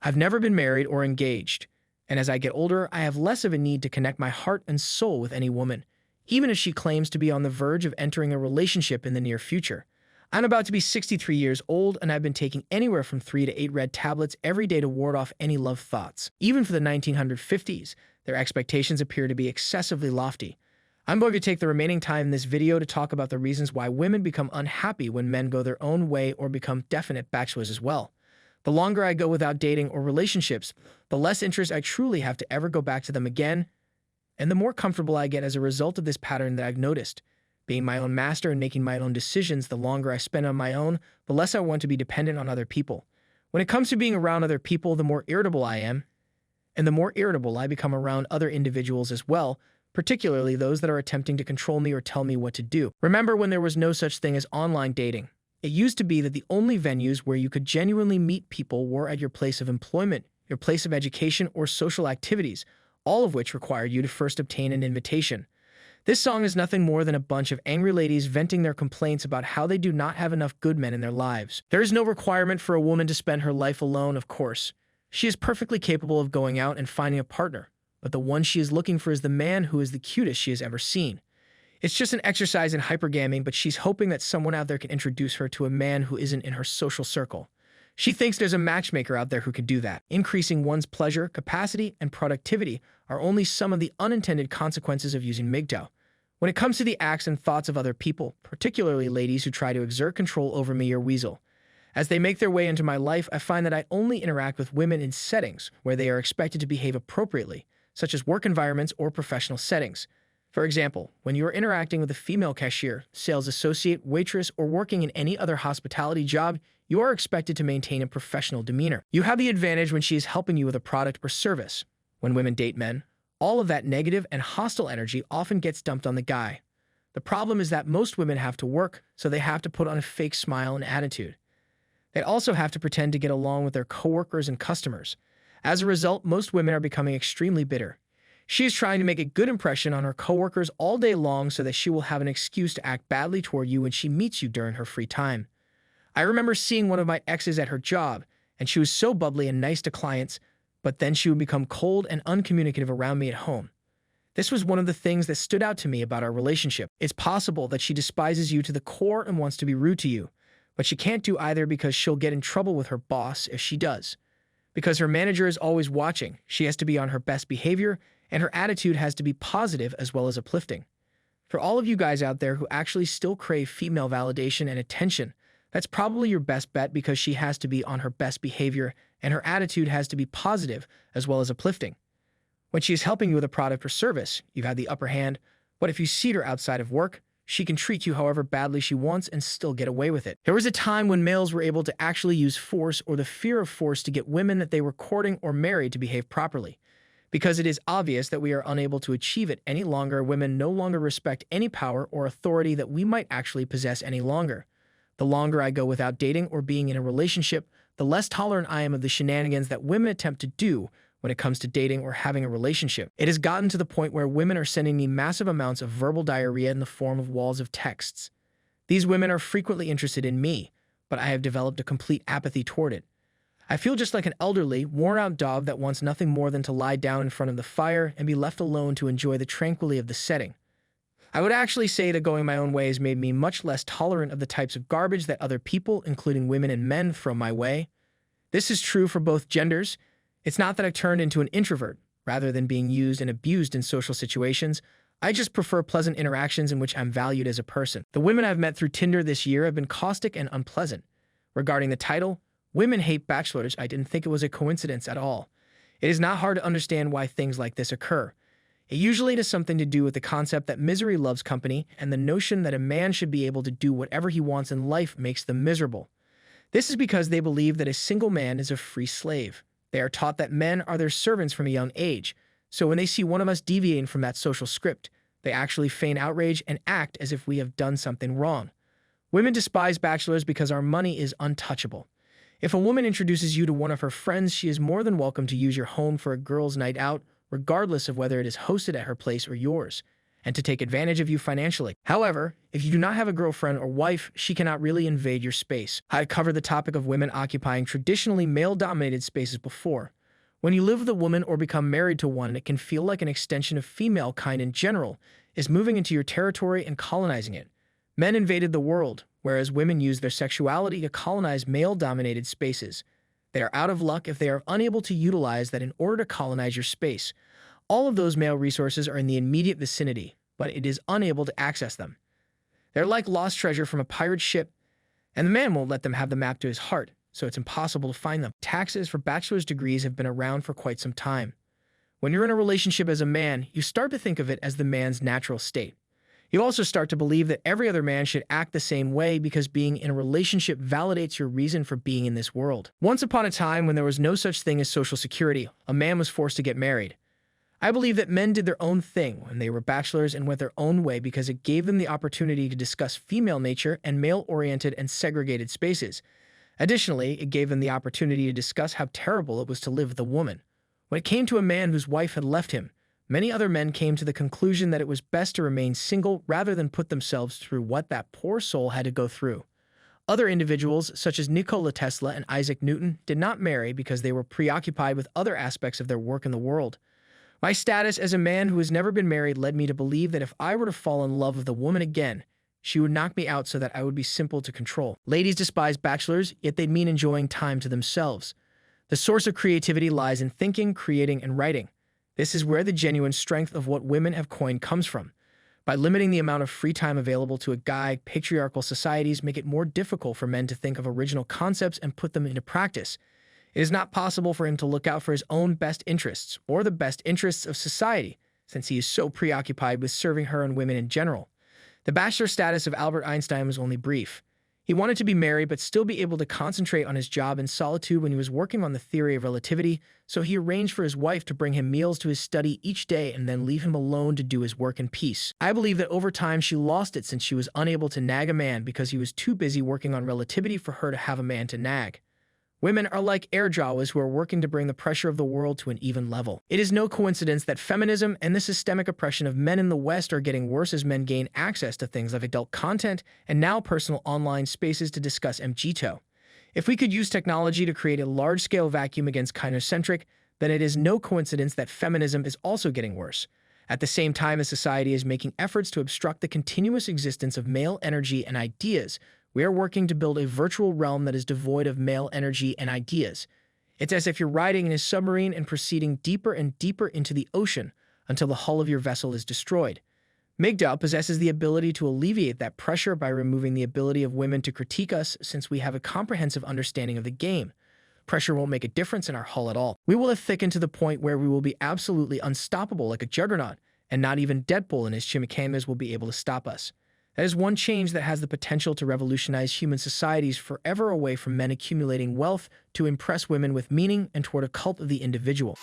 I've never been married or engaged, and as I get older, I have less of a need to connect my heart and soul with any woman, even if she claims to be on the verge of entering a relationship in the near future. I'm about to be 63 years old, and I've been taking anywhere from 3 to 8 red tablets every day to ward off any love thoughts. Even for the 1950s, their expectations appear to be excessively lofty. I'm going to take the remaining time in this video to talk about the reasons why women become unhappy when men go their own way or become definite bachelors as well. The longer I go without dating or relationships, the less interest I truly have to ever go back to them again, and the more comfortable I get as a result of this pattern that I've noticed. Being my own master and making my own decisions, the longer I spend on my own, the less I want to be dependent on other people. When it comes to being around other people, the more irritable I am, and the more irritable I become around other individuals as well, particularly those that are attempting to control me or tell me what to do. Remember when there was no such thing as online dating? It used to be that the only venues where you could genuinely meet people were at your place of employment, your place of education, or social activities, all of which required you to first obtain an invitation. This song is nothing more than a bunch of angry ladies venting their complaints about how they do not have enough good men in their lives. There is no requirement for a woman to spend her life alone, of course. She is perfectly capable of going out and finding a partner, but the one she is looking for is the man who is the cutest she has ever seen. It's just an exercise in hypergamy, but she's hoping that someone out there can introduce her to a man who isn't in her social circle. She thinks there's a matchmaker out there who could do that. Increasing one's pleasure, capacity, and productivity are only some of the unintended consequences of using MGTOW. When it comes to the acts and thoughts of other people, particularly ladies who try to exert control over me or weasel, as they make their way into my life, I find that I only interact with women in settings where they are expected to behave appropriately, such as work environments or professional settings. For example, when you are interacting with a female cashier, sales associate, waitress, or working in any other hospitality job, you are expected to maintain a professional demeanor. You have the advantage when she is helping you with a product or service. When women date men, all of that negative and hostile energy often gets dumped on the guy. The problem is that most women have to work, so they have to put on a fake smile and attitude. They also have to pretend to get along with their coworkers and customers. As a result, most women are becoming extremely bitter. She is trying to make a good impression on her coworkers all day long so that she will have an excuse to act badly toward you when she meets you during her free time. I remember seeing one of my exes at her job, and she was so bubbly and nice to clients, but then she would become cold and uncommunicative around me at home. This was one of the things that stood out to me about our relationship. It's possible that she despises you to the core and wants to be rude to you, but she can't do either because she'll get in trouble with her boss if she does. Because her manager is always watching, she has to be on her best behavior, and her attitude has to be positive as well as uplifting. For all of you guys out there who actually still crave female validation and attention, that's probably your best bet because she has to be on her best behavior and her attitude has to be positive as well as uplifting. When she is helping you with a product or service, you've had the upper hand, but if you seat her outside of work, she can treat you however badly she wants and still get away with it. There was a time when males were able to actually use force or the fear of force to get women that they were courting or married to behave properly. Because it is obvious that we are unable to achieve it any longer, women no longer respect any power or authority that we might actually possess any longer. The longer I go without dating or being in a relationship, the less tolerant I am of the shenanigans that women attempt to do when it comes to dating or having a relationship. It has gotten to the point where women are sending me massive amounts of verbal diarrhea in the form of walls of texts. These women are frequently interested in me, but I have developed a complete apathy toward it. I feel just like an elderly, worn-out dog that wants nothing more than to lie down in front of the fire and be left alone to enjoy the tranquility of the setting. I would actually say that going my own way has made me much less tolerant of the types of garbage that other people, including women and men, throw my way. This is true for both genders. It's not that I've turned into an introvert. Rather than being used and abused in social situations, I just prefer pleasant interactions in which I'm valued as a person. The women I've met through Tinder this year have been caustic and unpleasant. Regarding the title, Women Hate Bachelors, I didn't think it was a coincidence at all. It is not hard to understand why things like this occur. It usually has something to do with the concept that misery loves company and the notion that a man should be able to do whatever he wants in life makes them miserable. This is because they believe that a single man is a free slave. They are taught that men are their servants from a young age, so when they see one of us deviating from that social script, they actually feign outrage and act as if we have done something wrong. Women despise bachelors because our money is untouchable. If a woman introduces you to one of her friends, she is more than welcome to use your home for a girls' night out, regardless of whether it is hosted at her place or yours. and to take advantage of you financially. However, if you do not have a girlfriend or wife, she cannot really invade your space. I covered the topic of women occupying traditionally male-dominated spaces before. When you live with a woman or become married to one, it can feel like an extension of female kind in general is moving into your territory and colonizing it. Men invaded the world, whereas women use their sexuality to colonize male-dominated spaces. They are out of luck if they are unable to utilize that in order to colonize your space. All of those male resources are in the immediate vicinity, but it is unable to access them. They're like lost treasure from a pirate ship, and the man won't let them have the map to his heart, so it's impossible to find them. Taxes for bachelor's degrees have been around for quite some time. When you're in a relationship as a man, you start to think of it as the man's natural state. You also start to believe that every other man should act the same way because being in a relationship validates your reason for being in this world. Once upon a time, when there was no such thing as social security, a man was forced to get married. I believe that men did their own thing when they were bachelors and went their own way because it gave them the opportunity to discuss female nature and male-oriented and segregated spaces. Additionally, it gave them the opportunity to discuss how terrible it was to live with a woman. When it came to a man whose wife had left him, many other men came to the conclusion that it was best to remain single rather than put themselves through what that poor soul had to go through. Other individuals, such as Nikola Tesla and Isaac Newton, did not marry because they were preoccupied with other aspects of their work in the world. My status as a man who has never been married led me to believe that if I were to fall in love with a woman again, she would knock me out so that I would be simple to control. Ladies despise bachelors, yet they'd mean enjoying time to themselves. The source of creativity lies in thinking, creating, and writing. This is where the genuine strength of what women have coined comes from. By limiting the amount of free time available to a guy, patriarchal societies make it more difficult for men to think of original concepts and put them into practice. It is not possible for him to look out for his own best interests or the best interests of society, since he is so preoccupied with serving her and women in general. The bachelor status of Albert Einstein was only brief. He wanted to be married but still be able to concentrate on his job in solitude when he was working on the theory of relativity, so he arranged for his wife to bring him meals to his study each day and then leave him alone to do his work in peace. I believe that over time she lost it since she was unable to nag a man because he was too busy working on relativity for her to have a man to nag. Women are like air Jawas who are working to bring the pressure of the world to an even level. It is no coincidence that feminism and the systemic oppression of men in the West are getting worse as men gain access to things like adult content and now personal online spaces to discuss MGTOW. If we could use technology to create a large-scale vacuum against gynocentric, then it is no coincidence that feminism is also getting worse. At the same time as society is making efforts to obstruct the continuous existence of male energy and ideas, we are working to build a virtual realm that is devoid of male energy and ideas. It's as if you're riding in a submarine and proceeding deeper and deeper into the ocean until the hull of your vessel is destroyed. MGTOW possesses the ability to alleviate that pressure by removing the ability of women to critique us since we have a comprehensive understanding of the game. Pressure won't make a difference in our hull at all. We will have thickened to the point where we will be absolutely unstoppable like a juggernaut, and not even Deadpool and his chimicamas will be able to stop us. That is one change that has the potential to revolutionize human societies forever away from men accumulating wealth to impress women with meaning and toward a cult of the individual.